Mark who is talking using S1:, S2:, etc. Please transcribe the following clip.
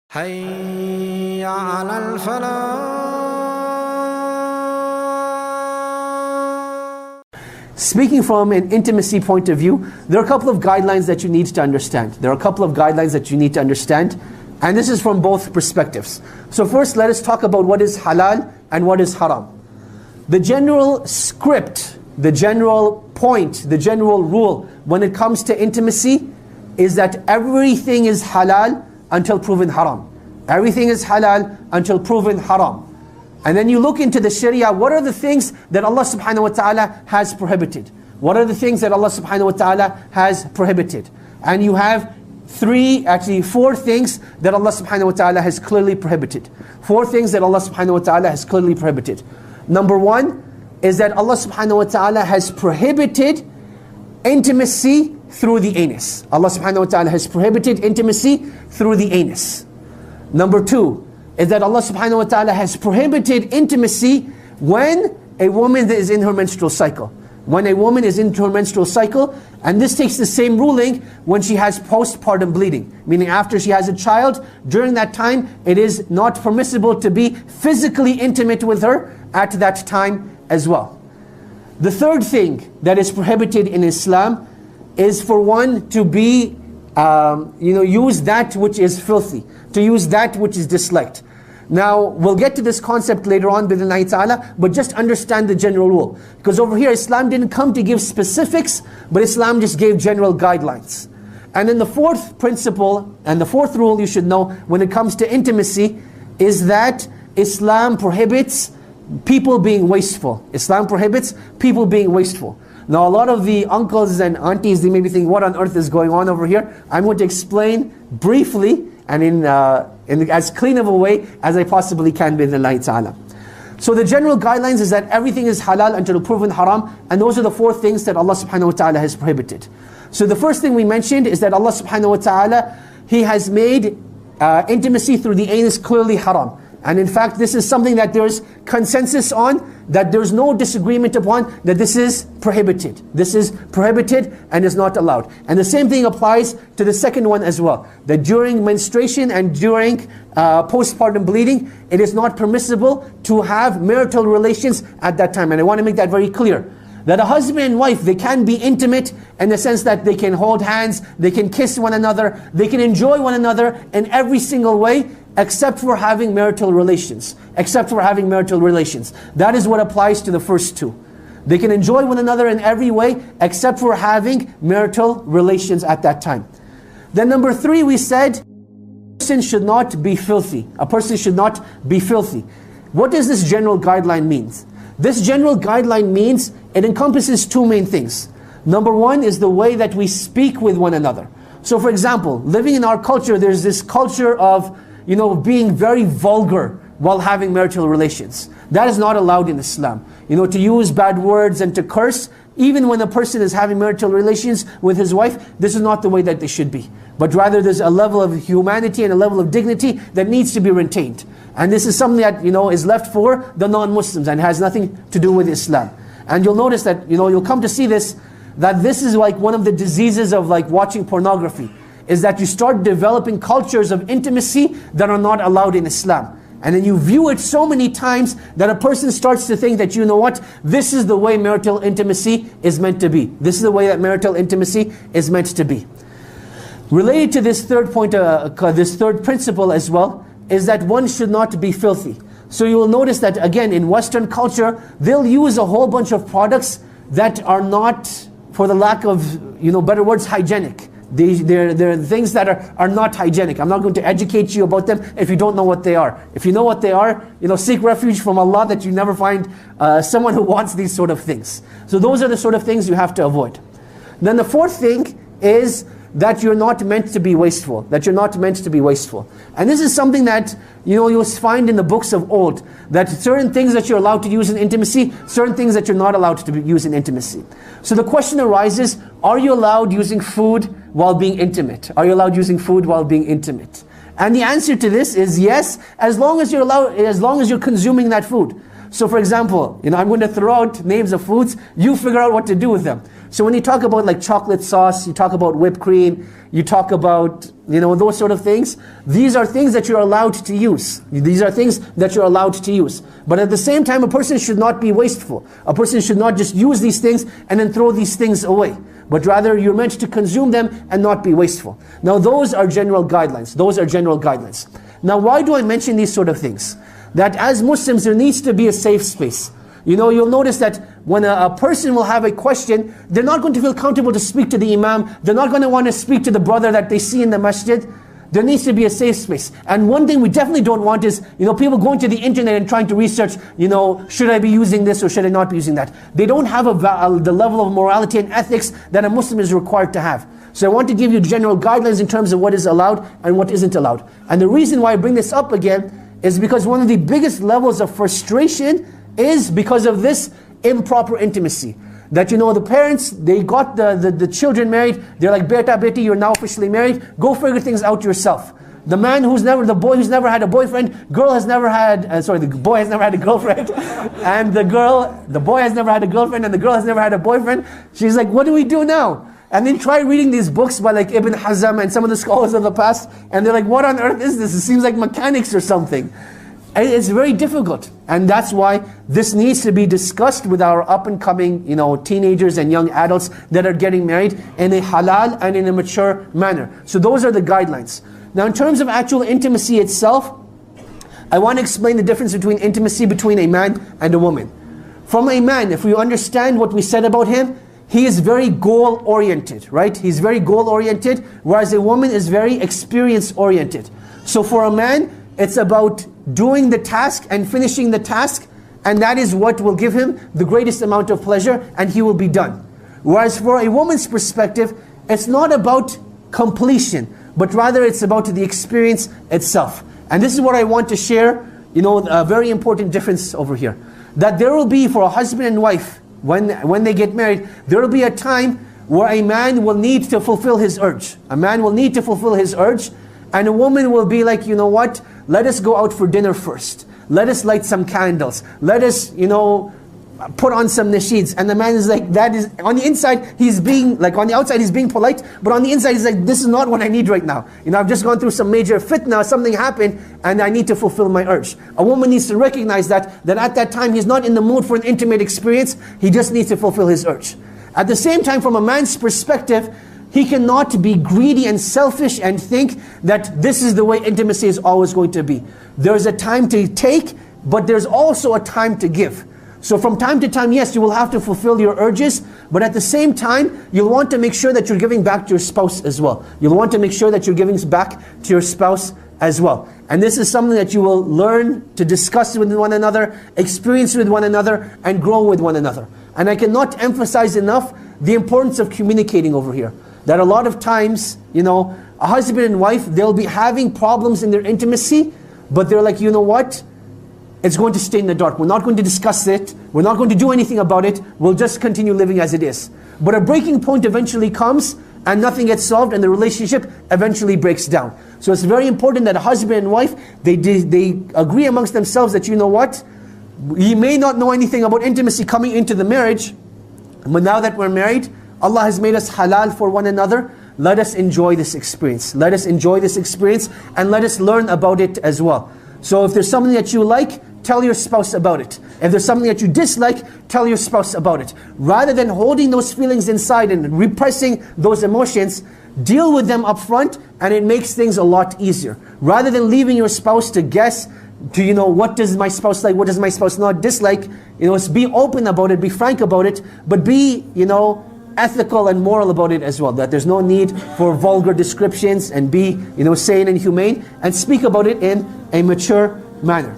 S1: حي على الفلاح.
S2: Speaking from an intimacy point of view, there are a couple of guidelines that you need to understand. And this is from both perspectives. So first, let us talk about what is halal and what is haram. The general script, the general point, the general rule when it comes to intimacy is that everything is halal until proven haram. Everything is halal until proven haram. And then you look into the Sharia, what are the things that Allah subhanahu wa ta'ala has prohibited? What are the things that Allah subhanahu wa ta'ala has prohibited? And you have four things that Allah subhanahu wa ta'ala has clearly prohibited. Four things that Allah subhanahu wa ta'ala has clearly prohibited. Number one is that Allah subhanahu wa ta'ala has prohibited intimacy through the anus. Allah subhanahu wa ta'ala has prohibited intimacy through the anus. Number two is that Allah subhanahu wa ta'ala has prohibited intimacy when a woman is in her menstrual cycle. When a woman is in her menstrual cycle, and this takes the same ruling when she has postpartum bleeding, meaning after she has a child, during that time it is not permissible to be physically intimate with her at that time as well. The third thing that is prohibited in Islam is for one to be, use that which is filthy, to use that which is disliked. Now, we'll get to this concept later on, bi'idhnillahi ta'ala, but just understand the general rule. Because over here, Islam didn't come to give specifics, but Islam just gave general guidelines. And then the fourth principle, and the fourth rule you should know when it comes to intimacy, is that Islam prohibits people being wasteful. Islam prohibits people being wasteful. Now, a lot of the uncles and aunties, they may be thinking, what on earth is going on over here? I'm going to explain briefly and in as clean of a way as I possibly can, bi'idhnillahi ta'ala. So the general guidelines is that everything is halal until proven haram, and those are the four things that Allah subhanahu wa ta'ala has prohibited. So the first thing we mentioned is that Allah subhanahu wa ta'ala, He has made intimacy through the anus clearly haram. And in fact, this is something that there's consensus on, that there's no disagreement upon, that this is prohibited. This is prohibited and is not allowed. And the same thing applies to the second one as well, that during menstruation and during postpartum bleeding, it is not permissible to have marital relations at that time. And I want to make that very clear, that a husband and wife, they can be intimate in the sense that they can hold hands, they can kiss one another, they can enjoy one another in every single way, except for having marital relations. Except for having marital relations. That is what applies to the first two. They can enjoy one another in every way, except for having marital relations at that time. Then number three, we said, a person should not be filthy. A person should not be filthy. What does this general guideline mean? This general guideline means it encompasses two main things. Number one is the way that we speak with one another. So for example, living in our culture, there's this culture of being very vulgar while having marital relations. That is not allowed in Islam. To use bad words and to curse, even when a person is having marital relations with his wife, this is not the way that they should be. But rather there's a level of humanity and a level of dignity that needs to be retained. And this is something that, is left for the non-Muslims and has nothing to do with Islam. And you'll notice that, you'll come to see this, that this is like one of the diseases of like watching pornography, is that you start developing cultures of intimacy that are not allowed in Islam. And then you view it so many times that a person starts to think that, this is the way marital intimacy is meant to be. This is the way that marital intimacy is meant to be. Related to this third point, this third principle as well, is that one should not be filthy. So you will notice that again in Western culture, they'll use a whole bunch of products that are not, for the lack of better words, hygienic. They're things that are not hygienic. I'm not going to educate you about them if you don't know what they are. If you know what they are, seek refuge from Allah that you never find someone who wants these sort of things. So those are the sort of things you have to avoid. Then the fourth thing is that you're not meant to be wasteful. That you're not meant to be wasteful. And this is something that you'll find in the books of old, that certain things that you're allowed to use in intimacy, certain things that you're not allowed to use in intimacy. So the question arises, are you allowed using food while being intimate? Are you allowed using food while being intimate? And the answer to this is yes, as long as you're consuming that food. So for example, I'm going to throw out names of foods, you figure out what to do with them. So when you talk about like chocolate sauce, you talk about whipped cream, you talk about, those sort of things, these are things that you're allowed to use. These are things that you're allowed to use. But at the same time, a person should not be wasteful. A person should not just use these things and then throw these things away. But rather, you're meant to consume them and not be wasteful. Now, those are general guidelines. Those are general guidelines. Now, why do I mention these sort of things? That as Muslims, there needs to be a safe space. You'll notice that when a person will have a question, they're not going to feel comfortable to speak to the imam. They're not going to want to speak to the brother that they see in the masjid. There needs to be a safe space. And one thing we definitely don't want is, people going to the internet and trying to research, should I be using this or should I not be using that? They don't have the level of morality and ethics that a Muslim is required to have. So I want to give you general guidelines in terms of what is allowed and what isn't allowed. And the reason why I bring this up again is because one of the biggest levels of frustration is because of this improper intimacy. That the parents, they got the children married, they're like, beta, beti, you're now officially married, go figure things out yourself. The boy who's never had a boyfriend, the boy has never had a girlfriend, and the boy has never had a girlfriend, and the girl has never had a boyfriend. She's like, what do we do now? And then try reading these books by like Ibn Hazm and some of the scholars of the past, and they're like, what on earth is this? It seems like mechanics or something. It's very difficult, and that's why this needs to be discussed with our up-and-coming, teenagers and young adults that are getting married in a halal and in a mature manner. So those are the guidelines. Now, in terms of actual intimacy itself, I want to explain the difference between intimacy between a man and a woman. From a man, if we understand what we said about him, he is very goal-oriented, right? He's very goal-oriented, whereas a woman is very experience-oriented. So for a man, it's about doing the task and finishing the task, and that is what will give him the greatest amount of pleasure, and he will be done. Whereas for a woman's perspective, it's not about completion, but rather it's about the experience itself. And this is what I want to share, a very important difference over here. That there will be, for a husband and wife, when they get married, there will be a time where a man will need to fulfill his urge. A man will need to fulfill his urge, and a woman will be like, what? Let us go out for dinner first. Let us light some candles. Let us, put on some nasheeds. And the man is like, that is, on the inside, he's being, like on the outside he's being polite, but on the inside he's like, this is not what I need right now. I've just gone through some major fitna, something happened, and I need to fulfill my urge. A woman needs to recognize that at that time he's not in the mood for an intimate experience, he just needs to fulfill his urge. At the same time, from a man's perspective, he cannot be greedy and selfish and think that this is the way intimacy is always going to be. There's a time to take, but there's also a time to give. So from time to time, yes, you will have to fulfill your urges, but at the same time, you'll want to make sure that you're giving back to your spouse as well. You'll want to make sure that you're giving back to your spouse as well. And this is something that you will learn to discuss with one another, experience with one another, and grow with one another. And I cannot emphasize enough the importance of communicating over here. That a lot of times, a husband and wife, they'll be having problems in their intimacy, but they're like, what? It's going to stay in the dark. We're not going to discuss it. We're not going to do anything about it. We'll just continue living as it is. But a breaking point eventually comes, and nothing gets solved, and the relationship eventually breaks down. So it's very important that a husband and wife, they agree amongst themselves that, what? We may not know anything about intimacy coming into the marriage, but now that we're married, Allah has made us halal for one another. Let us enjoy this experience. Let us enjoy this experience, and let us learn about it as well. So if there's something that you like, tell your spouse about it. If there's something that you dislike, tell your spouse about it. Rather than holding those feelings inside and repressing those emotions, deal with them up front, and it makes things a lot easier. Rather than leaving your spouse to guess, what does my spouse like, what does my spouse not dislike, be open about it, be frank about it, but be, ethical and moral about it as well. That there's no need for vulgar descriptions, and be, sane and humane, and speak about it in a mature manner.